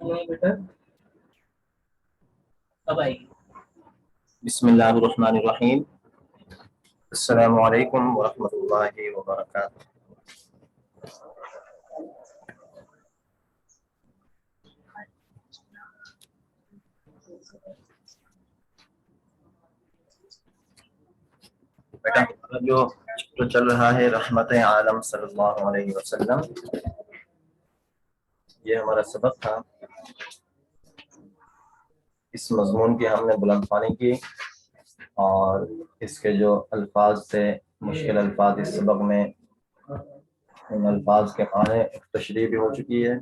नहीं बेटा, अब आएगी। बिस्मिल्लाहिर्रहमानिर्रहीम। अस्सलामु अलैकुम वरहमतुल्लाहि वबरकातुहू। बेटा हमारा जो चल रहा है रहमत आलम सल्लल्लाहु अलैहि वसल्लम, ये हमारा सबक था। इस मजमून की हमने बुलंदखानी की और इसके जो अल्फाज थे, मुश्किल अल्फाज इस सबक में, उन अल्फाज के माने तशरीह भी हो चुकी है।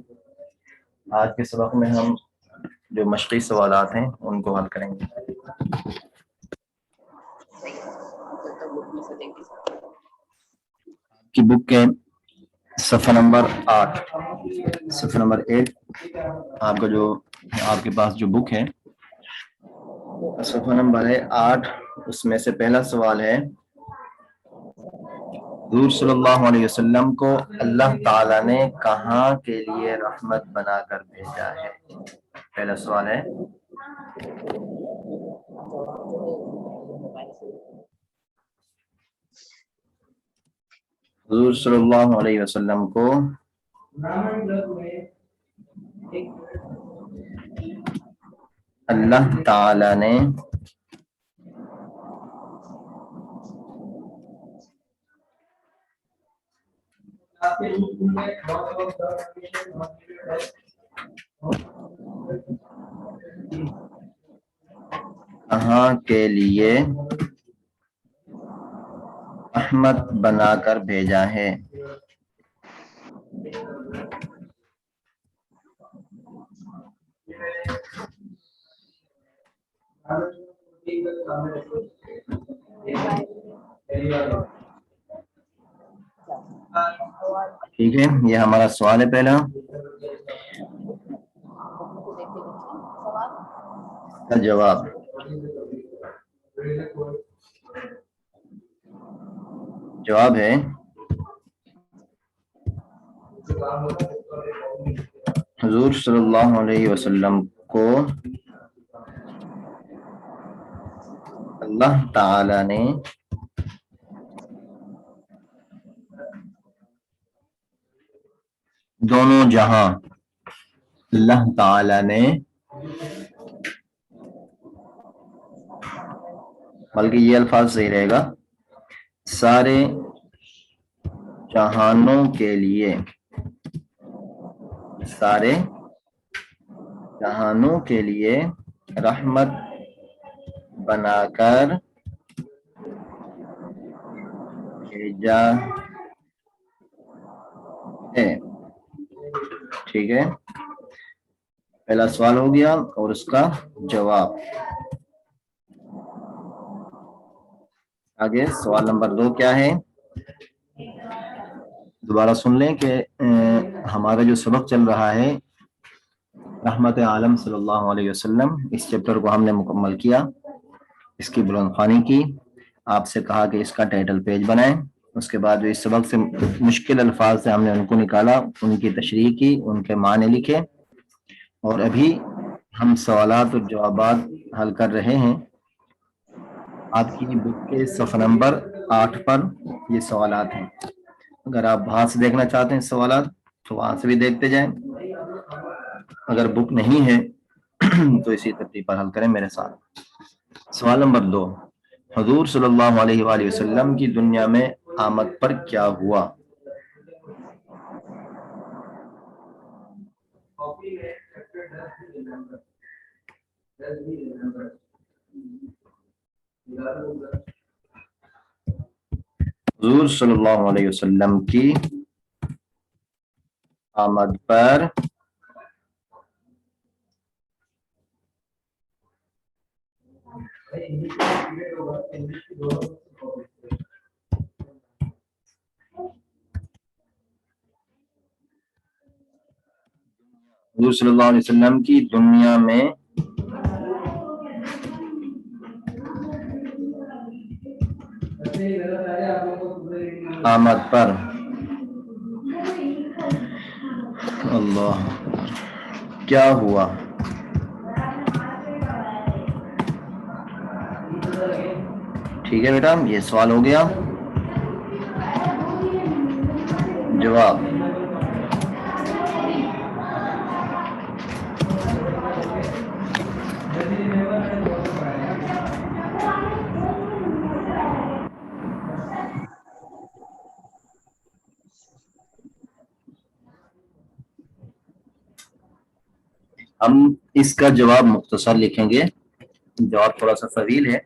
आज के सबक में हम जो मशक़ी सवालात हैं उनको हल करेंगे। की बुक के सफ़ा नंबर 8, सफ़ा नंबर 8 आपका जो आपके पास जो बुक है सफ़ा नंबर है 8, उसमें से पहला सवाल है, हुज़ूर सल्लल्लाहु अलैहि वसल्लम को अल्लाह ताला ने कहाँ के लिए रहमत बनाकर भेजा है? पहला सवाल है, हुज़ूर सल्लल्लाहु अलैहि वसल्लम को अल्लाह ताला ने कहाँ के लिए रहमत बनाकर भेजा है? ठीक है, ये हमारा सवाल है पहला। जवाब जवाब है हुज़ूर सल्लल्लाहु अलैहि वसल्लम को अल्लाह ताला ने दोनों जहां, अल्लाह ताला ने, बल्कि ये अल्फाज सही रहेगा, सारे जहानों के लिए, सारे जहानों के लिए रहमत बनाकर भेजा है। ठीक है, पहला सवाल हो गया और उसका जवाब। आगे सवाल नंबर 2 क्या है, दोबारा सुन लें कि हमारा जो सबक चल रहा है रहमत आलम सल्लल्लाहु अलैहि वसल्लम, इस चैप्टर को हमने मुकम्मल किया, इसकी बुलंदखानी की, आपसे कहा कि इसका टाइटल पेज बनाएं। उसके बाद जो इस सबक से मुश्किल अल्फाज से हमने उनको निकाला, उनकी तशरीह की, उनके माने लिखे, और अभी हम सवालात और जवाबात हल कर रहे हैं। आपकी बुक के सफ़ा नंबर 8 पर ये सवालात हैं। अगर आप वहां से देखना चाहते हैं सवालात तो वहां से भी देखते जाएं, अगर बुक नहीं है तो इसी तरतीब पर हल करें मेरे साथ। सवाल नंबर 2, हुज़ूर सल्लल्लाहु अलैहि वसल्लम की दुनिया में आमद पर क्या हुआ? हुज़ूर सल्लल्लाहु अलैहि वसल्लम की आमद पर हुज़ूर सल्लल्लाहु अलैहि वसल्लम की दुनिया में आमद पर, अल्लाह, क्या हुआ। ठीक है बेटा, ये सवाल हो गया। जवाब, हम इसका जवाब मुख्तसर लिखेंगे। जवाब थोड़ा सा तवील है,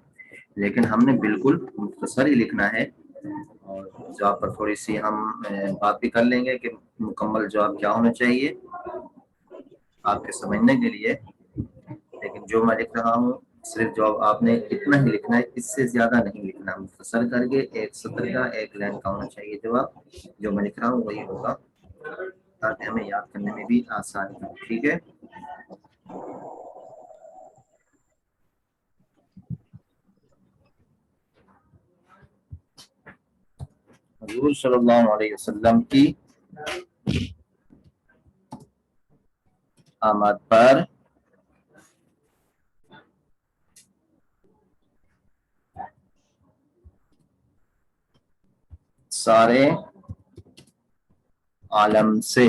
लेकिन हमने बिल्कुल मुख्तसर ही लिखना है। और जवाब पर थोड़ी सी हम बात भी कर लेंगे कि मुकम्मल जवाब क्या होना चाहिए आपके समझने के लिए। लेकिन जो मैं लिख रहा हूँ, सिर्फ जवाब आपने इतना ही लिखना है, इससे ज्यादा नहीं लिखना। मुख्तसर करके एक सत्र का एक लाइन का होना चाहिए जवाब। जो मैं लिख रहा हूँ वही होगा, ताकि हमें याद करने में भी आसानी हो। ठीक है। हुजूर सल्लल्लाहु अलैहि वसल्लम की आमद पर सारे आलम से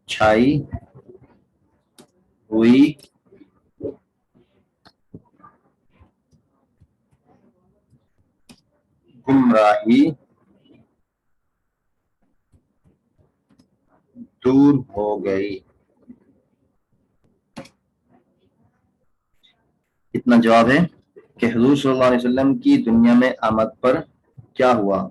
छाई हुई गुमराही दूर हो गई। इतना जवाब है कि हुजूर सल्लल्लाहु अलैहि वसल्लम की दुनिया में आमद पर क्या हुआ।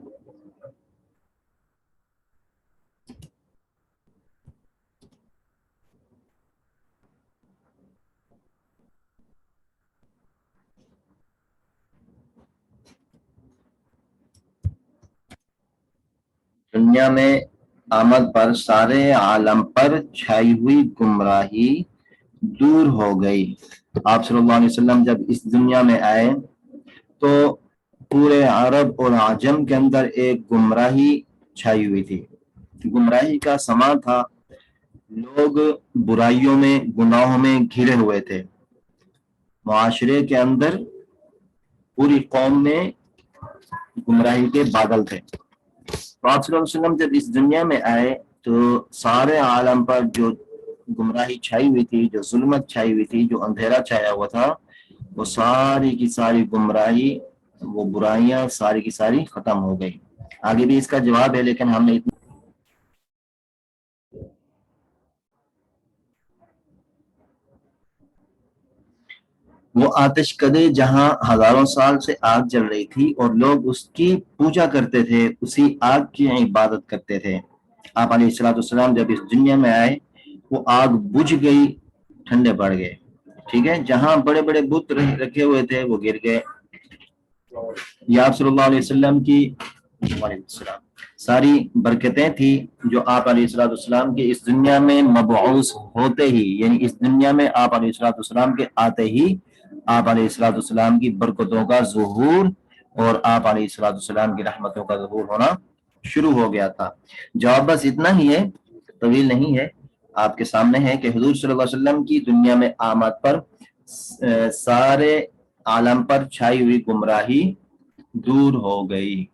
दुनिया में आमद पर सारे आलम पर छाई हुई गुमराही दूर हो गई। आप सल्लल्लाहु अलैहि वसल्लम जब इस दुनिया में आए तो पूरे अरब और आजम के अंदर एक गुमराही छाई हुई थी। गुमराही का समा था, लोग बुराइयों में, गुनाहों में घिरे हुए थे। मुआशरे के अंदर पूरी कौम में गुमराही के बादल थे। तो आप सल्लल्लाहु अलैहि वसल्लम जब इस दुनिया में आए तो सारे आलम पर जो गुमराही छाई हुई थी, जो जुल्मत छाई हुई थी, जो अंधेरा छाया हुआ था, वो सारी की सारी गुमराही, वो बुराइयां सारी की सारी खत्म हो गई। आगे भी इसका जवाब है, लेकिन हमने इतना वो आतिश कदे जहां हजारों साल से आग जल रही थी और लोग उसकी पूजा करते थे, उसी आग की इबादत करते थे। आप अलैहिस्सलाम जब इस दुनिया में आए, वो आग बुझ गई, ठंडे पड़ गए। ठीक है, जहां बड़े बड़े बुत रखे हुए थे वो गिर गए। ये आप सल्लल्लाहु अलैहि वसल्लम की वालेकुम सारी बरकतें थी, जो आप अलैहिस्सलाम के इस दुनिया में मबऊस होते ही, यानी इस दुनिया में आप अलैहिस्सलाम के आते ही आप अलैहिस्सलाम की बरकतों का ज़ुहूर और आप अलैहिस्सलाम की रहमतों का ज़ुहूर होना शुरू हो गया था। जवाब बस इतना ही है, तवील नहीं है। आपके सामने है कि हुजूर सल्लल्लाहु अलैहि वसल्लम की दुनिया में आमद पर सारे आलम पर छाई हुई गुमराही दूर हो गई।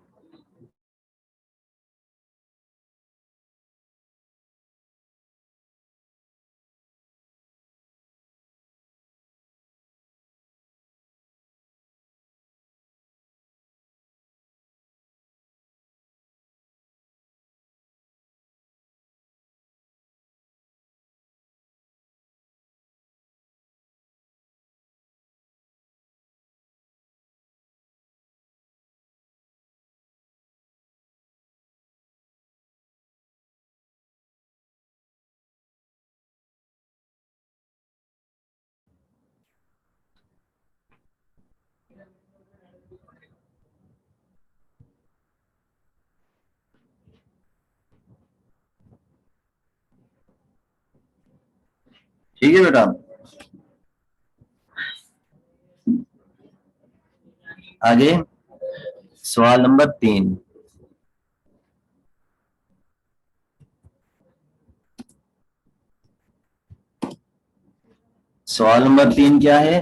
ठीक है बेटा। آگے سوال نمبر 3. سوال نمبر 3 کیا ہے؟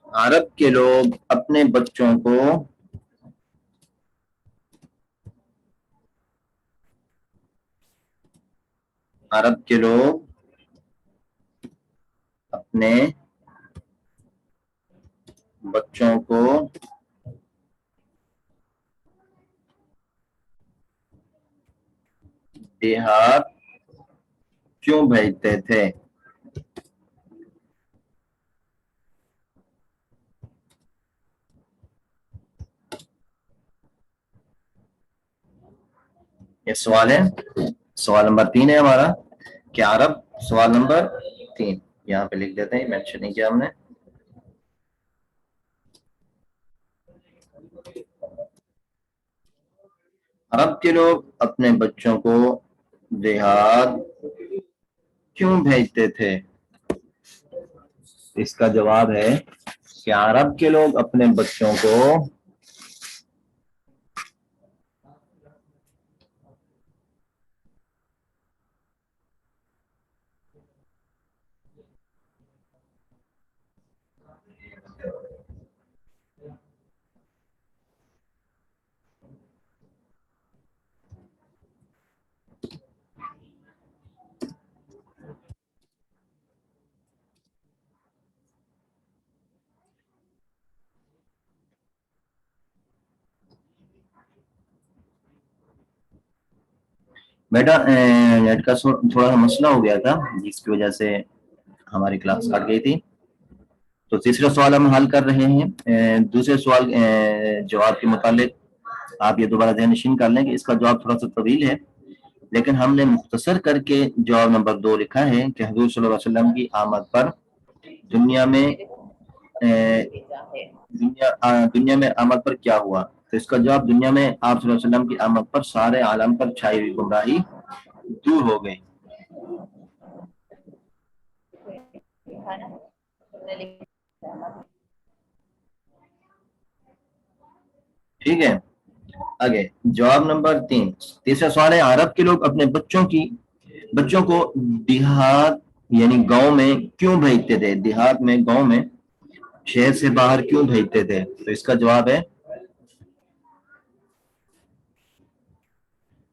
عرب کے لوگ اپنے بچوں کو اپنے بچوں کو دیہات کیوں بھیجتے تھے؟ یہ سوال ہے. سوال نمبر 3 ہے ہمارا کہ عرب. سوال نمبر 3 یہاں پہ لکھ دیتے ہیں، مینشن نہیں کیا ہم نے. عرب کے لوگ اپنے بچوں کو دیہات کیوں بھیجتے تھے؟ اس کا جواب ہے کہ عرب کے لوگ اپنے بچوں کو بیٹا نیٹ کا تھوڑا سا مسئلہ ہو گیا تھا جس کی وجہ سے ہماری کلاس کٹ گئی تھی. تو تیسرا سوال ہم حل کر رہے ہیں. دوسرے سوال جواب کے متعلق آپ یہ دوبارہ ذہن نشین کر لیں کہ اس کا جواب تھوڑا سا طویل ہے، لیکن ہم نے مختصر کر کے جواب نمبر 2 لکھا ہے کہ حضور صلی اللہ علیہ وسلم کی آمد پر دنیا میں آمد پر کیا ہوا. تو اس کا جواب دنیا میں آپ صلی اللہ علیہ وسلم کی آمد پر سارے عالم پر چھائی ہوئی گمراہی دور ہو گئی. ٹھیک ہے. آگے جواب نمبر 3. تیسرا سوال ہے عرب کے لوگ اپنے بچوں کو دیہات یعنی گاؤں میں کیوں بھیجتے تھے؟ دیہات میں، گاؤں میں، شہر سے باہر کیوں بھیجتے تھے؟ تو اس کا جواب ہے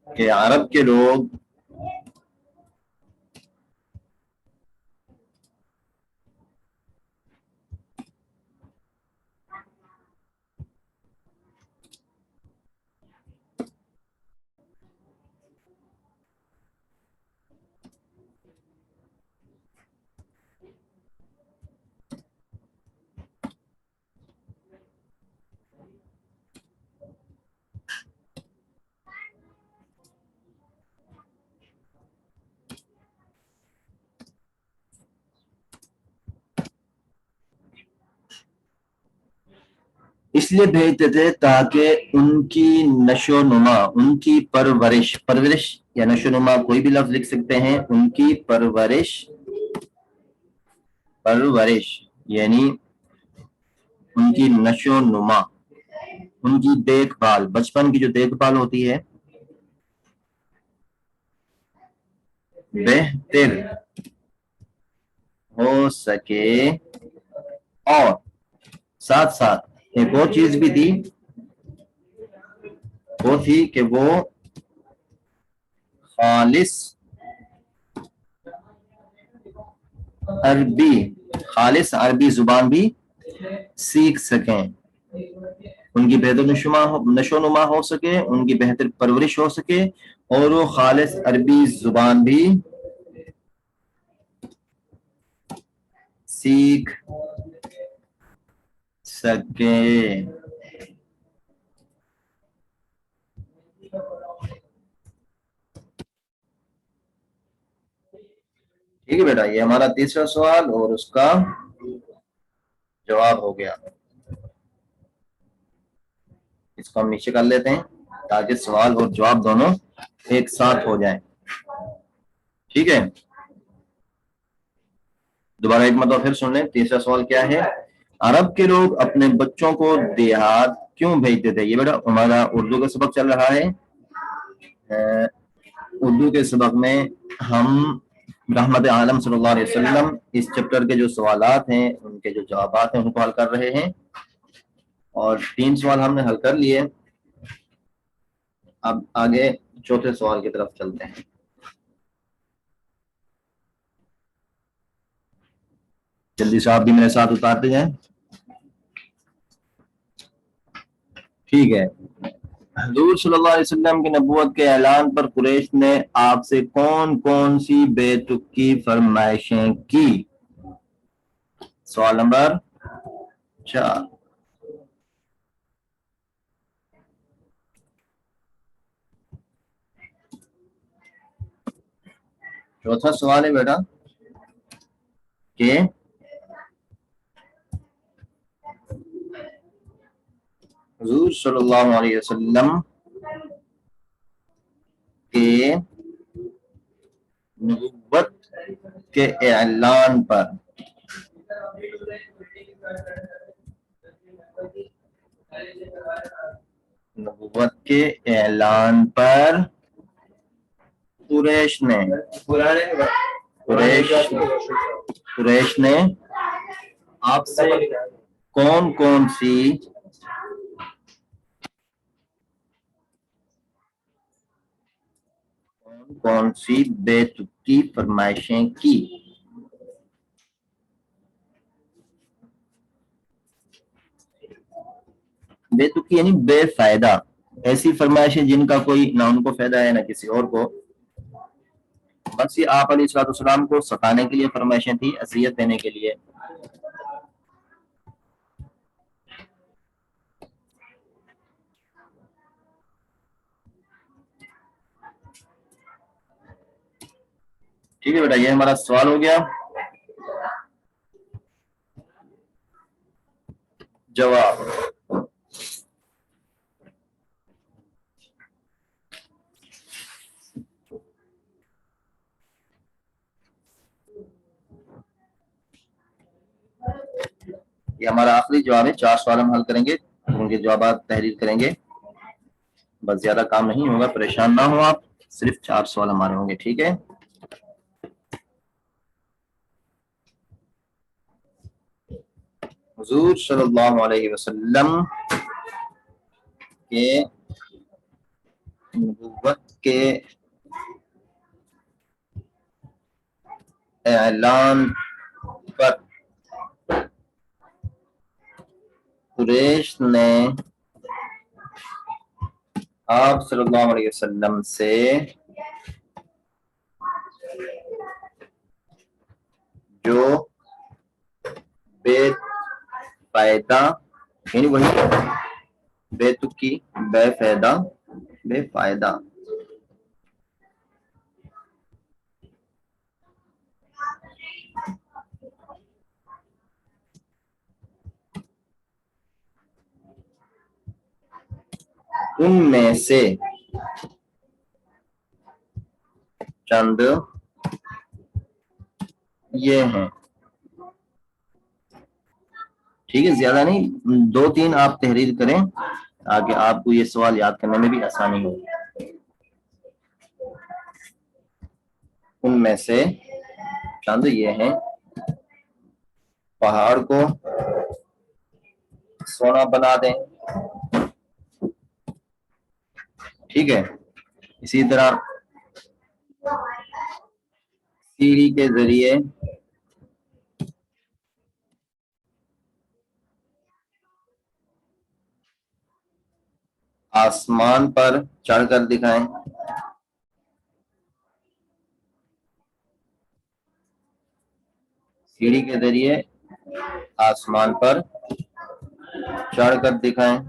کہ عرب کے لوگ اس لیے بھیجتے تھے تاکہ ان کی نشو و نما، ان کی پرورش یا نشو و نما کوئی بھی لفظ لکھ سکتے ہیں. ان کی پرورش یعنی ان کی نشو و نما، ان کی دیکھ بھال، بچپن کی جو دیکھ بھال ہوتی ہے بہتر ہو سکے. اور ساتھ ساتھ ایک اور چیز بھی تھی، وہ تھی کہ وہ خالص عربی زبان بھی سیکھ سکیں، ان کی بہتر نشو و نما ہو سکے، ان کی بہتر پرورش ہو سکے، اور وہ خالص عربی زبان بھی سیکھ سکے. ٹھیک ہے بیٹا، یہ ہمارا تیسرا سوال اور اس کا جواب ہو گیا. اس کو ہم نیچے کر لیتے ہیں تاکہ سوال اور جواب دونوں ایک ساتھ ہو جائیں. ٹھیک ہے. दोबारा एक मतलब फिर सुन लें। तीसरा सवाल क्या है, अरब के लोग अपने बच्चों को देहात क्यों भेजते थे? ये बेटा हमारा उर्दू का सबक चल रहा है। उर्दू के सबक में हम रहमत आलम सल्लल्लाहु अलैहि वसल्लम इस चैप्टर के जो सवालात हैं उनके जो जवाबात हैं उनको हल कर रहे हैं, और 3 सवाल हमने हल कर लिए। अब आगे चौथे सवाल की तरफ चलते हैं। जल्दी से आप भी मेरे साथ उतारते जाएं। ठीक है। हुजूर सल्लल्लाहु अलैहि वसल्लम की नबूवत के ऐलान पर कुरैश ने आपसे कौन कौन सी बेतुकी फरमाइशें की? सवाल नंबर 4। चौथा सवाल है बेटा कि हुजूर सल्लल्लाहु अलैहि वसल्लम के नबूवत के ऐलान पर कुरैश ने आपसे कौन कौन सी बेतुकी फरमाइशें की? बेतुकी यानी बेफायदा, ऐसी फरमाइशें जिनका कोई ना उनको फायदा है ना किसी और को। बस ये आप अलैहिस्सलाम को सताने के लिए फरमाइशें थी, अज़ियत देने के लिए। ठीक है बेटा, ये हमारा सवाल हो गया। जवाब, ये हमारा आखिरी जवाब है। 4 सवाल हम हल करेंगे, उनके जवाब तहरीर करेंगे। बस ज्यादा काम नहीं होगा, परेशान ना हो आप, सिर्फ 4 सवाल हमारे होंगे। ठीक है। हुजूर सल्लल्लाहु अलैहि वसल्लम के नबूवत के ऐलान पर कुरैश ने आप सल्लल्लाहु अलैहि वसल्लम से जो बेफायदा यानी वही बेतुकी, बेफायदा उनमें से चंद ये हैं। ठीक है, ज्यादा नहीं, 2-3 आप तहरीर करें ताकि आपको ये सवाल याद करने में भी आसानी हो। उनमें से चंद ये हैं, पहाड़ को सोना बना दें। ठीक है। इसी तरह सीढ़ी के जरिए आसमान पर चढ़कर दिखाएं। सीढ़ी के जरिए आसमान पर चढ़कर दिखाएं।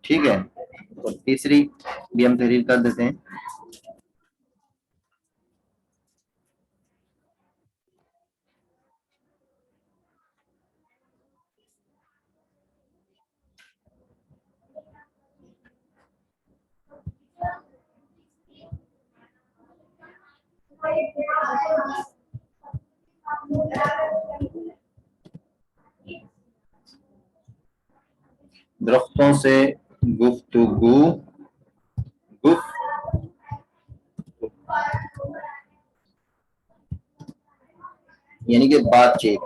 ठीक है। तो तीसरी भी हम तहरीर कर देते हैं। درختوں سے گفتگو یعنی کہ بات چیت.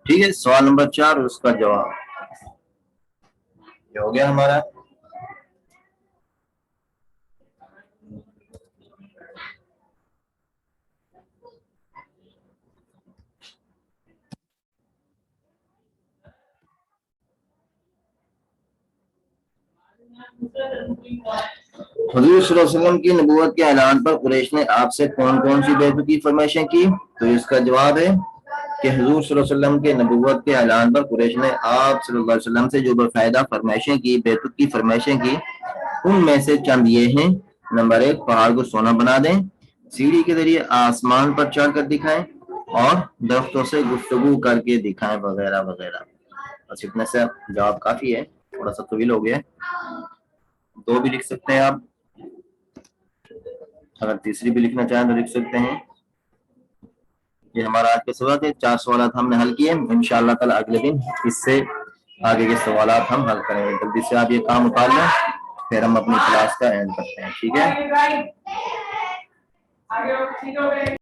ٹھیک ہے, سوال نمبر 4 اور اس کا جواب یہ ہو گیا ہمارا. حضور صلی اللہ علیہ وسلم کی نبوت کے اعلان پر قریش نے آپ سے کون کون سی بیعت کی فرمائشیں کی؟ تو اس کا جواب ہے کہ حضور صلی اللہ علیہ وسلم کے نبوت کے اعلان پر قریش نے آپ صلی اللہ علیہ وسلم سے جو بفائدہ فرمائشیں کی, بیعت کی فرمائشیں کی, ان میں سے چند یہ ہیں. نمبر 1, پہاڑ کو سونا بنا دیں, سیڑھی کے ذریعے آسمان پر چڑھ کر دکھائیں, اور درختوں سے گفتگو کر کے دکھائیں, وغیرہ وغیرہ. بس اتنے سے جواب کافی ہے, تھوڑا سا طویل ہو گیا, 2 بھی لکھ سکتے ہیں آپ, اگر تیسری بھی لکھنا چاہیں تو لکھ سکتے ہیں. یہ ہمارا آج کا سوال ہے, 4 سوالات ہم نے حل کیے. انشاءاللہ تعالی اگلے دن اس سے آگے کے سوالات ہم حل کریں گے. جلدی سے آپ یہ کام اتار لیں, پھر ہم اپنی کلاس کا اینڈ کرتے ہیں. ٹھیک ہے.